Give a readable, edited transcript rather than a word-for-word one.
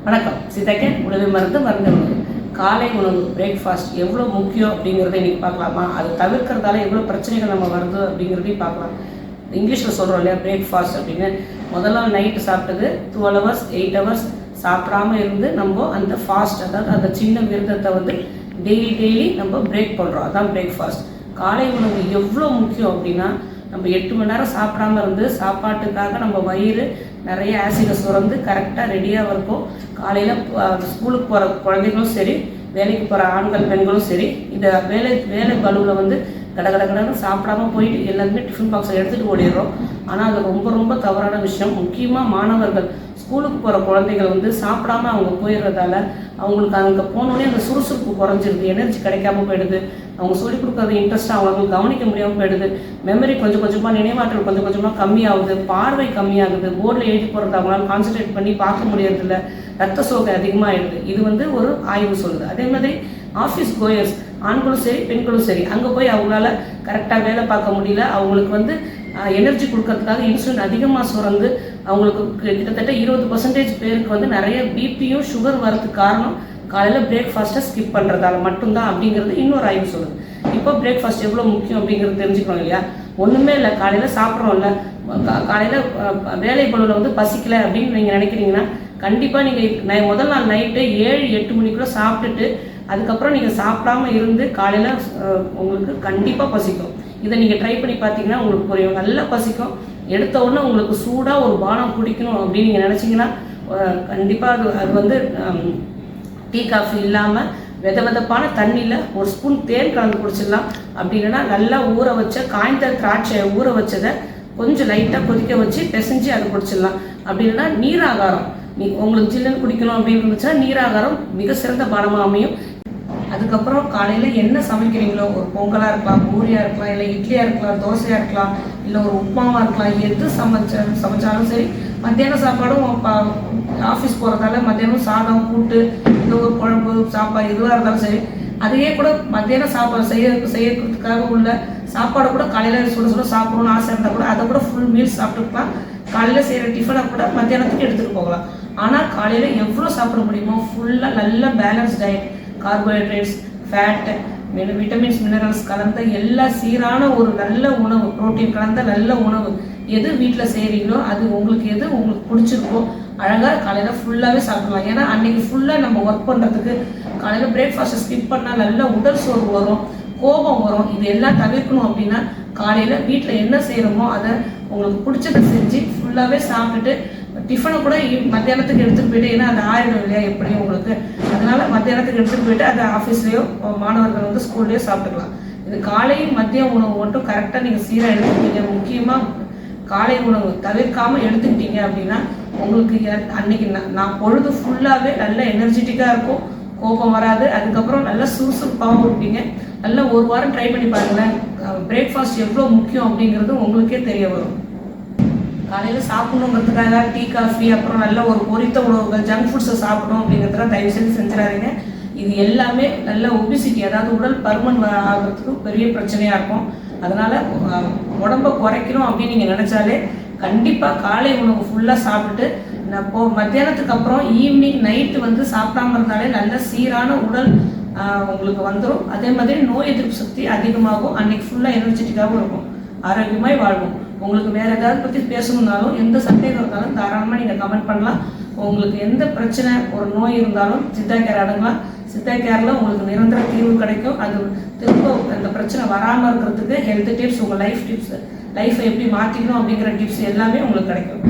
வணக்கம். சித்தக்கேன் உணவு மருந்து உணவு. காலை உணவு பிரேக்ஃபாஸ்ட் எவ்வளோ முக்கியம் அப்படிங்கிறத இன்றைக்கி பார்க்கலாமா? அது தவிர்க்கிறதால எவ்வளோ பிரச்சனைகள் நம்ம வருது அப்படிங்கிறதையும் பார்க்கலாம். இங்கிலீஷில் சொல்கிறோம் இல்லையா பிரேக்ஃபாஸ்ட் அப்படின்னு. முதல்ல நைட்டு சாப்பிட்டது 12 hours 8 hours சாப்பிடாம இருந்து நம்ம அந்த ஃபாஸ்ட், அதாவது அந்த சின்ன விரதத்தை வந்து டெய்லி நம்ம பிரேக் பண்ணுறோம். அதுதான் பிரேக்ஃபாஸ்ட். காலை உணவு எவ்வளோ முக்கியம் அப்படின்னா, நம்ம 8 மணி நேரம் சாப்பிடாம இருந்து சாப்பாட்டுக்காக நம்ம வயிறு நிறைய ஆசிடை சுரந்து கரெக்டாக ரெடியாக இருக்கும். காலையில் ஸ்கூலுக்கு போகிற குழந்தைகளும் சரி, வேலைக்கு போகிற ஆண்கள் பெண்களும் சரி, இந்த வேலை பலுவில் வந்து கடகடன்னு சாப்பிடாம போயிட்டு எல்லாருமே டிஃபன் பாக்ஸை எடுத்துகிட்டு ஓடிடுறோம். ஆனால் அது ரொம்ப தவறான விஷயம். முக்கியமாக மாணவர்கள் ஸ்கூலுக்கு போகிற குழந்தைகள் வந்து சாப்பிடாம அவங்க போயிடுறதால அவங்களுக்கு அங்கே போனோடனே அந்த சுறுசுறுப்பு குறைஞ்சிருது, எனர்ஜி கிடைக்காம போயிடுது. அவங்க சொல்லிக் கொடுக்குறது இன்ட்ரெஸ்ட்டாக அவங்களுக்கு கவனிக்க முடியாமல் போயிடுது. மெமரி கொஞ்சம் கொஞ்சமாக, நினைவாற்றல் கொஞ்சம் கொஞ்சமாக கம்மியாகுது, பார்வை கம்மியாகுது, போர்டில் எழுதி போடுறது அவங்களால கான்சன்ட்ரேட் பண்ணி பார்க்க முடியறதில்ல, ரத்த சோகை அதிகமாகிடுது. இது வந்து ஒரு ஆய்வு சொல்லுது. அதே மாதிரி ஆஃபீஸ் கோயர்ஸ், ஆண்களும் சரி பெண்களும் சரி, அங்கே போய் அவங்களால கரெக்டாக வேலை பார்க்க முடியல. அவங்களுக்கு வந்து எனர்ஜி கொடுக்கறதுக்காக இன்சுலின் அதிகமாக சுரந்து அவங்களுக்கு கிட்டத்தட்ட 20% பேருக்கு வந்து நிறைய பிபியும் சுகர் வரதுக்கு காரணம் காலையில் பிரேக்ஃபாஸ்ட்டை ஸ்கிப் பண்ணுறதால மட்டும்தான் அப்படிங்கிறது இன்னொரு ஆய்வு சொல்லுது. இப்போ பிரேக்ஃபாஸ்ட் எவ்வளோ முக்கியம் அப்படிங்கிறது தெரிஞ்சுக்கணும் இல்லையா? ஒன்றுமே இல்லை, காலையில் சாப்பிட்றோம்ல, காலையில் வேலை பளுவில் வந்து பசிக்கலை அப்படின்னு நீங்கள் நினைக்கிறீங்கன்னா கண்டிப்பாக நீங்கள் முதல் நாள் நைட்டு 7-8 மணிக்குள்ளே சாப்பிட்டுட்டு அதுக்கப்புறம் நீங்கள் சாப்பிடாம இருந்து காலையில் உங்களுக்கு கண்டிப்பாக பசிக்கும். இதை நீங்கள் ட்ரை பண்ணி பார்த்தீங்கன்னா உங்களுக்கு புரியும். நல்லா பசிக்கும். எடுத்த உடனே உங்களுக்கு சூடாக ஒரு பானம் குடிக்கணும் அப்படின்னு நீங்கள் நினச்சிங்கன்னா கண்டிப்பாக அது வந்து டீ காஃபி இல்லாமல் வெதப்பான தண்ணியில் ஒரு ஸ்பூன் தேன் கலந்து குடிச்சிடலாம். அப்படி இல்லைன்னா நல்லா ஊற வச்ச காய்ந்த திராட்சையை ஊற வச்சதை கொஞ்சம் லைட்டாக கொதிக்க வச்சு பிசைஞ்சு அதை குடிச்சிடலாம். அப்படி இல்லைன்னா நீராகாரம், உங்களுக்கு ஜில்லுன்னு குடிக்கணும் அப்படின்னு இருந்துச்சுன்னா நீராகாரம் மிக சிறந்த பானமாக அமையும். அதுக்கப்புறம் காலையில் என்ன சமைக்கிறீங்களோ, ஒரு பொங்கலாக இருக்கலாம், பூரியாக இருக்கலாம், இல்லை இட்லியாக இருக்கலாம், தோசையாக இருக்கலாம், இல்லை ஒரு உப்புமாவாக இருக்கலாம், எது சமைச்சாலும் சரி. மத்தியானம் சாப்பாடும் ஆஃபீஸ் போகிறதால மத்தியானம் சாதம், கூட்டு, இல்லை ஒரு குழம்பு, சாப்பாடு எதுவாக இருந்தாலும் சரி, அதையே கூட மத்தியானம் சாப்பாடு செய்யறதுக்காக உள்ள சாப்பாடை கூட காலையில் சுட சாப்பிடணும்னு ஆசை இருந்தால் கூட அதை கூட ஃபுல் மீல்ஸ் சாப்பிட்டுக்கலாம். காலையில் செய்கிற டிஃபனை கூட மத்தியானத்துக்கு எடுத்துகிட்டு போகலாம். ஆனால் காலையில் எவ்வளோ சாப்பிட முடியுமோ ஃபுல்லாக நல்ல balance diet, carbohydrates, fat, vitamins, minerals கலந்த எல்லா சீரான ஒரு நல்ல உணவு, புரோட்டீன் கலந்த நல்ல உணவு எது வீட்டில் செய்கிறீங்களோ அது உங்களுக்கு பிடிச்சிருக்கோ அழகாக காலையில் ஃபுல்லாகவே சாப்பிடலாம். ஏன்னா அன்றைக்கி ஃபுல்லாக நம்ம ஒர்க் பண்ணுறதுக்கு காலையில் பிரேக்ஃபாஸ்ட்டை ஸ்கிப் பண்ணால் நல்ல உடல் சோர்வு வரும், கோபம் வரும். இது எல்லாம் தவிர்க்கணும் அப்படின்னா காலையில் வீட்டில் என்ன செய்கிறோமோ அதை உங்களுக்கு பிடிச்சதை செஞ்சு ஃபுல்லாகவே சாப்பிட்டுட்டு டிஃபனை கூட மத்தியானத்துக்கு எடுத்துகிட்டு போயிட்டு, ஏன்னா அது ஆயிடும் இல்லையா எப்படியும் உங்களுக்கு, அதனால் மத்தியானத்துக்கு எடுத்துகிட்டு போயிட்டு அதை ஆஃபீஸ்லேயோ மாணவர்கள் வந்து ஸ்கூல்லேயோ சாப்பிட்டுக்கலாம். இது காலையும் மதிய உணவு மட்டும் கரெக்டாக நீங்கள் சீராக எடுத்துக்கிட்டீங்க. முக்கியமாக காலை உணவு தவிர்க்காமல் எடுத்துக்கிட்டீங்க அப்படின்னா உங்களுக்கு அன்னைக்கு நான் பொழுது ஃபுல்லாகவே நல்ல எனர்ஜெட்டிக்காக இருக்கும், கோபம் வராது. அதுக்கப்புறம் நல்லா சுறுசுறுப்பாகவும் இருப்பீங்க. நல்லா ஒரு வாரம் ட்ரை பண்ணி பாருங்களேன். பிரேக்ஃபாஸ்ட் எவ்வளோ முக்கியம் அப்படிங்கிறது உங்களுக்கே தெரிய வரும். காலையில் சாப்பிடணுங்கிறதுக்காக டீ காஃபி, அப்புறம் நல்ல ஒரு பொரித்த உணவுகள், ஜங்க் ஃபுட்ஸை சாப்பிடணும் அப்படிங்கிறதுலாம் தயவு செஞ்சு செஞ்சிடாதீங்க. இது எல்லாமே நல்ல ஒபிசிட்டி, அதாவது உடல் பருமன் ஆகிறதுக்கு பெரிய பிரச்சனையாக இருக்கும். அதனால் உடம்பை குறைக்கணும் அப்படின்னு நீங்கள் நினச்சாலே கண்டிப்பாக காலை உணவு ஃபுல்லாக சாப்பிட்டுட்டு மத்தியானத்துக்கு அப்புறம் ஈவினிங் நைட்டு வந்து சாப்பிடாம இருந்தாலே நல்ல சீரான உடல் உங்களுக்கு வந்துடும். அதே மாதிரி நோய் எதிர்ப்பு சக்தி அதிகமாகும். அன்னைக்கு ஃபுல்லாக எனர்ஜெட்டிக்காகவும் இருக்கும், ஆரோக்கியமாய் வாழ்வோம். உங்களுக்கு வேறு ஏதாவது பற்றி பேசணுன்னாலும் எந்த சந்தேகம் இருந்தாலும் தாராளமாக நீங்கள் கமெண்ட் பண்ணலாம். உங்களுக்கு எந்த பிரச்சனை, ஒரு நோய் இருந்தாலும் சித்தா கேர் அடங்கலாம். சித்தா கேரில் உங்களுக்கு நிரந்தர தீர்வு கிடைக்கும். அது திரும்ப அந்த பிரச்சனை வராமல் இருக்கிறதுக்கு ஹெல்த் டிப்ஸ், உங்கள் லைஃப் டிப்ஸ், லைஃப்பை எப்படி மாற்றிக்கணும் அப்படிங்கிற டிப்ஸ் எல்லாமே உங்களுக்கு கிடைக்கும்.